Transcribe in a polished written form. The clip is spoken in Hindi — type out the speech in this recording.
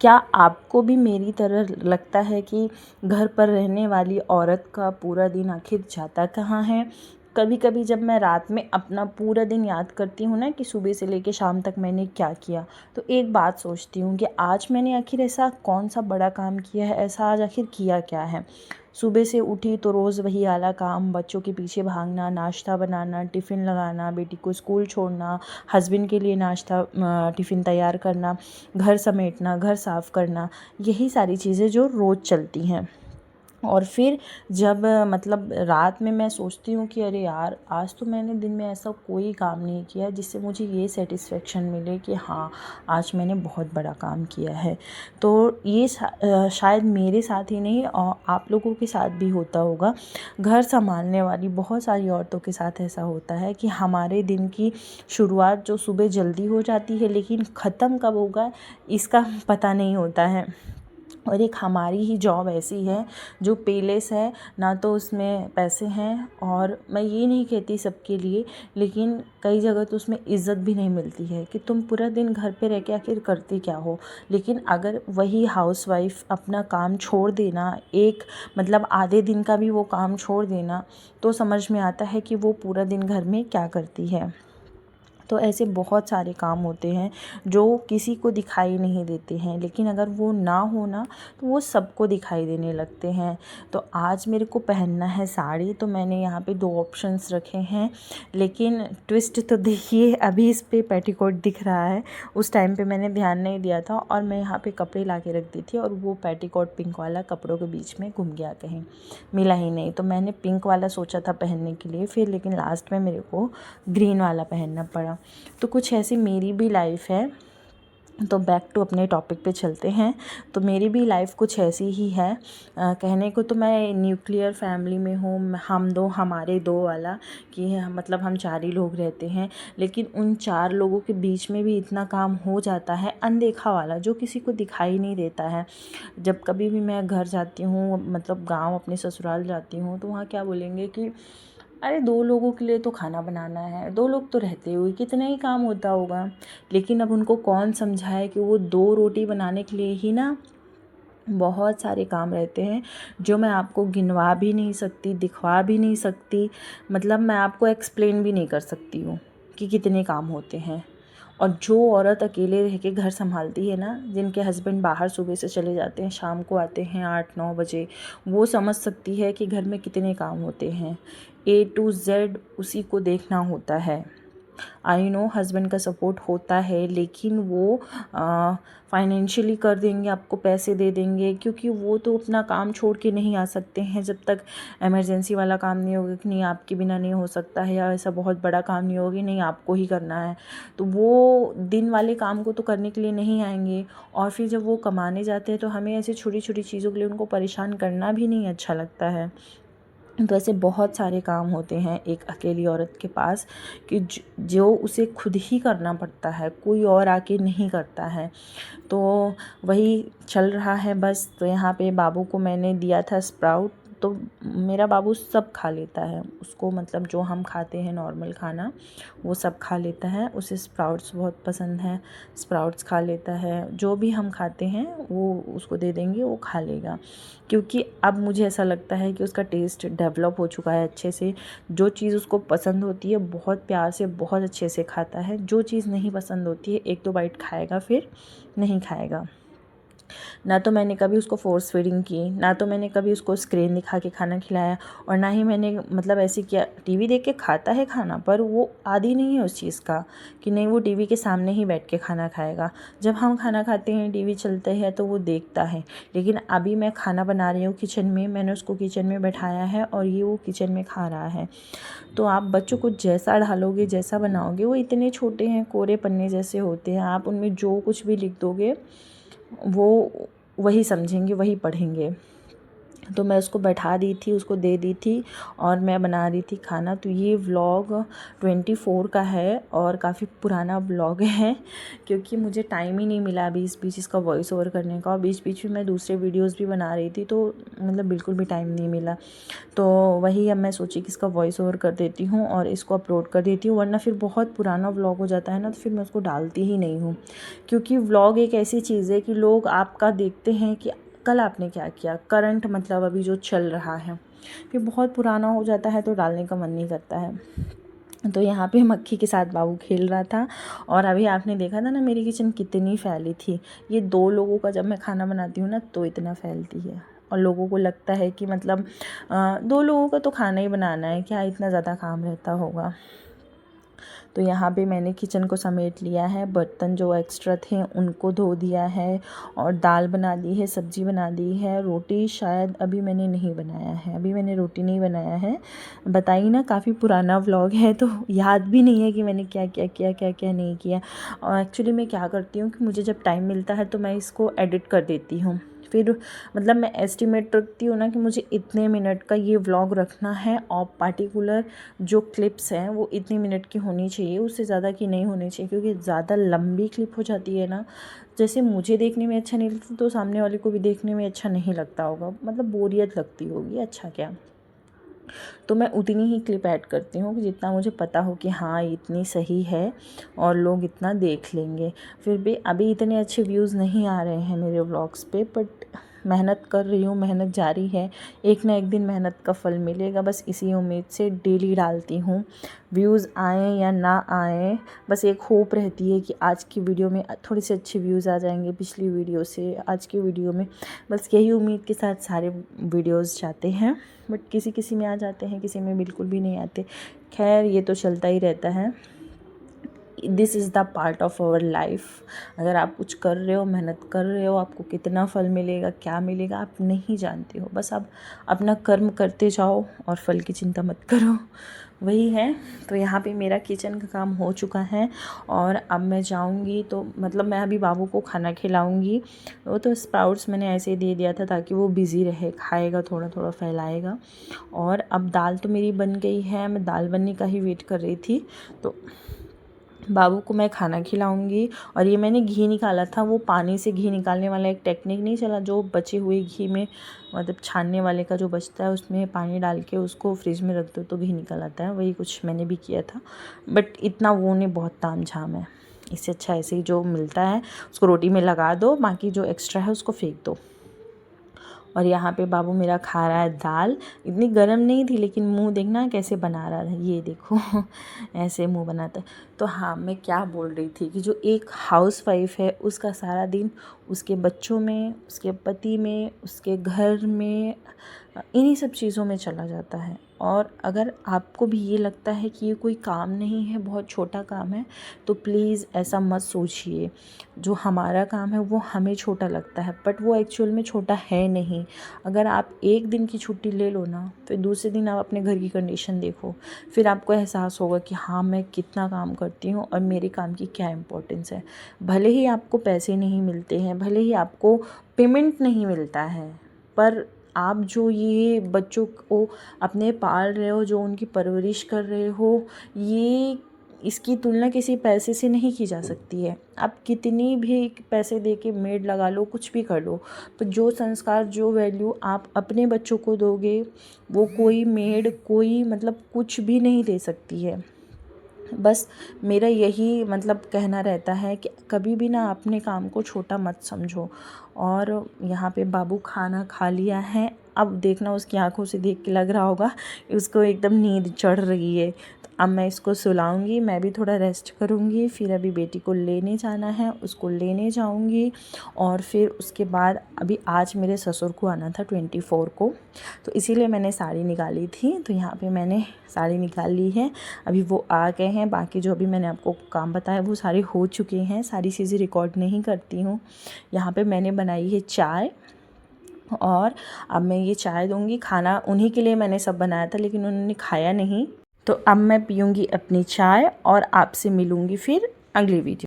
क्या आपको भी मेरी तरह लगता है कि घर पर रहने वाली औरत का पूरा दिन आखिर जाता कहाँ है? कभी कभी जब मैं रात में अपना पूरा दिन याद करती हूँ ना कि सुबह से लेकर शाम तक मैंने क्या किया, तो एक बात सोचती हूँ कि आज मैंने आखिर ऐसा कौन सा बड़ा काम किया है, ऐसा आज आखिर किया क्या है। सुबह से उठी तो रोज़ वही आला काम, बच्चों के पीछे भागना, नाश्ता बनाना, टिफ़िन लगाना, बेटी को स्कूल छोड़ना, हस्बैंड के लिए नाश्ता टिफ़िन तैयार करना, घर समेटना, घर साफ़ करना, यही सारी चीज़ें जो रोज़ चलती हैं। और फिर जब मतलब रात में मैं सोचती हूँ कि अरे यार, आज तो मैंने दिन में ऐसा कोई काम नहीं किया जिससे मुझे ये सेटिस्फेक्शन मिले कि हाँ, आज मैंने बहुत बड़ा काम किया है। तो ये शायद मेरे साथ ही नहीं और आप लोगों के साथ भी होता होगा। घर संभालने वाली बहुत सारी औरतों के साथ ऐसा होता है कि हमारे दिन की शुरुआत जो सुबह जल्दी हो जाती है, लेकिन ख़त्म कब होगा इसका पता नहीं होता है। और एक हमारी ही जॉब ऐसी है जो पेलेस है, ना तो उसमें पैसे हैं, और मैं ये नहीं कहती सबके लिए, लेकिन कई जगह तो उसमें इज़्ज़त भी नहीं मिलती है कि तुम पूरा दिन घर पे रह के आखिर करते क्या हो। लेकिन अगर वही हाउसवाइफ अपना काम छोड़ देना, एक मतलब आधे दिन का भी वो काम छोड़ देना, तो समझ में आता है कि वो पूरा दिन घर में क्या करती है। तो ऐसे बहुत सारे काम होते हैं जो किसी को दिखाई नहीं देते हैं, लेकिन अगर वो ना हो ना तो वो सबको दिखाई देने लगते हैं। तो आज मेरे को पहनना है साड़ी, तो मैंने यहाँ पे 2 ऑप्शंस रखे हैं, लेकिन ट्विस्ट तो देखिए, अभी इस पे पेटीकोट दिख रहा है, उस टाइम पे मैंने ध्यान नहीं दिया था और मैं यहाँ पे कपड़े ला के रख दी थी और वो पेटीकोट पिंक वाला कपड़ों के बीच में घुम गया, कहीं मिला ही नहीं। तो मैंने पिंक वाला सोचा था पहनने के लिए, फिर लेकिन लास्ट में मेरे को ग्रीन वाला पहनना पड़ा। तो कुछ ऐसी मेरी भी लाइफ है। तो बैक टू अपने टॉपिक पे चलते हैं। तो मेरी भी लाइफ कुछ ऐसी ही है। कहने को तो मैं न्यूक्लियर फैमिली में हूँ, हम दो हमारे दो वाला, कि मतलब हम 4 ही लोग रहते हैं, लेकिन उन 4 लोगों के बीच में भी इतना काम हो जाता है अनदेखा वाला, जो किसी को दिखाई नहीं देता है। जब कभी भी मैं घर जाती हूँ, मतलब गाँव अपने ससुराल जाती हूँ, तो वहाँ क्या बोलेंगे कि अरे 2 लोगों के लिए तो खाना बनाना है, 2 लोग तो रहते हुए कितना ही काम होता होगा। लेकिन अब उनको कौन समझाए कि वो 2 रोटी बनाने के लिए ही ना बहुत सारे काम रहते हैं, जो मैं आपको गिनवा भी नहीं सकती, दिखवा भी नहीं सकती, मतलब मैं आपको एक्सप्लेन भी नहीं कर सकती हूँ कि कितने काम होते हैं। और जो औरत अकेले रह के घर संभालती है ना, जिनके हस्बैंड बाहर सुबह से चले जाते हैं, शाम को आते हैं 8-9 बजे, वो समझ सकती है कि घर में कितने काम होते हैं। A to Z उसी को देखना होता है। आई नो हस्बैंड का सपोर्ट होता है, लेकिन वो फाइनेंशियली कर देंगे, आपको पैसे दे देंगे, क्योंकि वो तो अपना काम छोड़ के नहीं आ सकते हैं जब तक इमरजेंसी वाला काम नहीं होगा कि नहीं आपके बिना नहीं हो सकता है, या ऐसा बहुत बड़ा काम नहीं होगा नहीं आपको ही करना है। तो वो दिन वाले काम को तो करने के लिए नहीं आएंगे, और फिर जब वो कमाने जाते हैं तो हमें ऐसी छोटी छोटी चीज़ों के लिए उनको परेशान करना भी नहीं अच्छा लगता है। तो ऐसे बहुत सारे काम होते हैं एक अकेली औरत के पास, कि जो उसे खुद ही करना पड़ता है, कोई और आके नहीं करता है। तो वही चल रहा है बस। तो यहाँ पे बाबू को मैंने दिया था स्प्राउट, तो मेरा बाबू सब खा लेता है उसको, मतलब जो हम खाते हैं नॉर्मल खाना वो सब खा लेता है। उसे स्प्राउट्स बहुत पसंद है, स्प्राउट्स खा लेता है, जो भी हम खाते हैं वो उसको दे देंगे, वो खा लेगा। क्योंकि अब मुझे ऐसा लगता है कि उसका टेस्ट डेवलप हो चुका है अच्छे से। जो चीज़ उसको पसंद होती है बहुत प्यार से बहुत अच्छे से खाता है, जो चीज़ नहीं पसंद होती है 1-2 बाइट खाएगा, फिर नहीं खाएगा। ना तो मैंने कभी उसको फोर्स फीडिंग की, ना तो मैंने कभी उसको स्क्रीन दिखा के खाना खिलाया, और ना ही मैंने मतलब ऐसे किया। टीवी देख के खाता है खाना, पर वो आदी नहीं है उस चीज़ का कि नहीं वो टीवी के सामने ही बैठ के खाना खाएगा। जब हम खाना खाते हैं टीवी चलते हैं तो वो देखता है, लेकिन अभी मैं खाना बना रही हूँ किचन में, मैंने उसको किचन में बैठाया है और ये वो किचन में खा रहा है। तो आप बच्चों को जैसा ढालोगे, जैसा बनाओगे, वो इतने छोटे हैं, कोरे पन्ने जैसे होते हैं, आप उनमें जो कुछ भी लिख दोगे वो वही समझेंगे, वही पढ़ेंगे। तो मैं उसको बैठा दी थी, उसको दे दी थी और मैं बना रही थी खाना। तो ये व्लॉग 24 का है और काफ़ी पुराना व्लॉग है, क्योंकि मुझे टाइम ही नहीं मिला बीच बीच इसका वॉइस ओवर करने का, और बीच बीच में मैं दूसरे वीडियोस भी बना रही थी, तो मतलब बिल्कुल भी टाइम नहीं मिला। तो वही अब मैं सोची कि इसका वॉइस ओवर कर देती हूँ और इसको अपलोड कर देती हूँ, वरना फिर बहुत पुराना व्लॉग हो जाता है ना, तो फिर मैं उसको डालती ही नहीं हूँ। क्योंकि व्लॉग एक ऐसी चीज़ है कि लोग आपका देखते हैं कि कल आपने क्या किया, करंट मतलब अभी जो चल रहा है। फिर बहुत पुराना हो जाता है तो डालने का मन नहीं करता है। तो यहाँ पे मक्खी के साथ बाबू खेल रहा था, और अभी आपने देखा था ना मेरी किचन कितनी फैली थी। ये 2 लोगों का जब मैं खाना बनाती हूँ ना तो इतना फैलती है, और लोगों को लगता है कि मतलब 2 लोगों का तो खाना ही बनाना है, क्या इतना ज़्यादा काम रहता होगा। तो यहाँ पे मैंने किचन को समेट लिया है, बर्तन जो एक्स्ट्रा थे उनको धो दिया है, और दाल बना दी है, सब्ज़ी बना दी है। रोटी शायद अभी मैंने नहीं बनाया है, अभी मैंने रोटी नहीं बनाया है। बताइए ना, काफ़ी पुराना व्लॉग है तो याद भी नहीं है कि मैंने क्या क्या किया, क्या क्या नहीं किया। और एक्चुअली मैं क्या करती हूँ कि मुझे जब टाइम मिलता है तो मैं इसको एडिट कर देती हूँ। फिर मतलब मैं एस्टिमेट रखती हूँ ना कि मुझे इतने मिनट का ये व्लॉग रखना है, और पार्टिकुलर जो क्लिप्स हैं वो इतने मिनट की होनी चाहिए, उससे ज़्यादा की नहीं होनी चाहिए। क्योंकि ज़्यादा लंबी क्लिप हो जाती है ना, जैसे मुझे देखने में अच्छा नहीं लगता तो सामने वाले को भी देखने में अच्छा नहीं लगता होगा, मतलब बोरियत लगती होगी, अच्छा क्या। तो मैं उतनी ही क्लिप ऐड करती हूँ कि जितना मुझे पता हो कि हाँ इतनी सही है और लोग इतना देख लेंगे। फिर भी अभी इतने अच्छे व्यूज़ नहीं आ रहे हैं मेरे व्लॉग्स पे, बट मेहनत कर रही हूँ, मेहनत जारी है। एक ना एक दिन मेहनत का फल मिलेगा, बस इसी उम्मीद से डेली डालती हूँ। व्यूज़ आएँ या ना आएँ, बस एक होप रहती है कि आज की वीडियो में थोड़े से अच्छे व्यूज़ आ जाएंगे पिछली वीडियो से आज की वीडियो में। बस यही उम्मीद के साथ सारे वीडियोज़ जाते हैं, बट किसी किसी में आ जाते हैं, किसी में बिल्कुल भी नहीं आते। खैर ये तो चलता ही रहता है, this is the part of our life. अगर आप कुछ कर रहे हो, मेहनत कर रहे हो, आपको कितना फल मिलेगा, क्या मिलेगा आप नहीं जानते हो। बस आप अपना कर्म करते जाओ और फल की चिंता मत करो, वही है। तो यहाँ पे मेरा किचन का काम हो चुका है, और अब मैं जाऊँगी तो मतलब मैं अभी बाबू को खाना खिलाऊँगी। वो तो स्प्राउट्स मैंने ऐसे ही दे दिया था ताकि वो बिज़ी रहे, खाएगा, थोड़ा थोड़ा फैलाएगा। और अब दाल तो मेरी बन गई है, मैं दाल बनने का ही वेट कर रही थी। तो बाबू को मैं खाना खिलाऊंगी। और ये मैंने घी निकाला था, वो पानी से घी निकालने वाला एक टेक्निक नहीं चला, जो बचे हुए घी में मतलब छानने वाले का जो बचता है उसमें पानी डाल के उसको फ्रिज में रख दो तो घी निकल आता है, वही कुछ मैंने भी किया था। बट इतना वो नहीं, बहुत ताम झाम है। इससे अच्छा ऐसे ही जो मिलता है उसको रोटी में लगा दो, बाकी जो एक्स्ट्रा है उसको फेंक दो। और यहाँ पे बाबू मेरा खा रहा है दाल। इतनी गर्म नहीं थी, लेकिन मुंह देखना कैसे बना रहा है, ये देखो ऐसे मुंह बनाता है। तो हाँ, मैं क्या बोल रही थी कि जो एक हाउसवाइफ है उसका सारा दिन उसके बच्चों में, उसके पति में, उसके घर में, इन्हीं सब चीज़ों में चला जाता है। और अगर आपको भी ये लगता है कि ये कोई काम नहीं है, बहुत छोटा काम है, तो प्लीज़ ऐसा मत सोचिए। जो हमारा काम है वो हमें छोटा लगता है, बट वो एक्चुअल में छोटा है नहीं। अगर आप एक दिन की छुट्टी ले लो ना, फिर दूसरे दिन आप अपने घर की कंडीशन देखो, फिर आपको एहसास होगा कि हाँ मैं कितना काम करती हूँ और मेरे काम की क्या इम्पोर्टेंस है। भले ही आपको पैसे नहीं मिलते हैं, भले ही आपको पेमेंट नहीं मिलता है, पर आप जो ये बच्चों को अपने पाल रहे हो, जो उनकी परवरिश कर रहे हो, ये इसकी तुलना किसी पैसे से नहीं की जा सकती है। आप कितनी भी पैसे दे के मेड लगा लो, कुछ भी कर लो, तो जो संस्कार, जो वैल्यू आप अपने बच्चों को दोगे, वो कोई मेड, कोई मतलब कुछ भी नहीं दे सकती है। बस मेरा यही मतलब कहना रहता है कि कभी भी ना अपने काम को छोटा मत समझो। और यहाँ पे बाबू खाना खा लिया है, अब देखना उसकी आंखों से देख के लग रहा होगा उसको एकदम नींद चढ़ रही है। तो अब मैं इसको सुलाऊंगी, मैं भी थोड़ा रेस्ट करूंगी, फिर अभी बेटी को लेने जाना है, उसको लेने जाऊंगी। और फिर उसके बाद अभी आज मेरे ससुर को आना था 24 को, तो इसीलिए मैंने साड़ी निकाली थी। तो यहाँ पे मैंने साड़ी निकाल ली है, अभी वो आ गए हैं। बाकी जो अभी मैंने आपको काम बताया वो सारे हो चुके हैं, सारी चीज़ें रिकॉर्ड नहीं करती हूँ। यहाँ पे मैंने बनाई है चाय, और अब मैं ये चाय दूँगी। खाना उन्हीं के लिए मैंने सब बनाया था, लेकिन उन्होंने खाया नहीं। तो अब मैं पीऊँगी अपनी चाय और आपसे मिलूँगी फिर अगली वीडियो।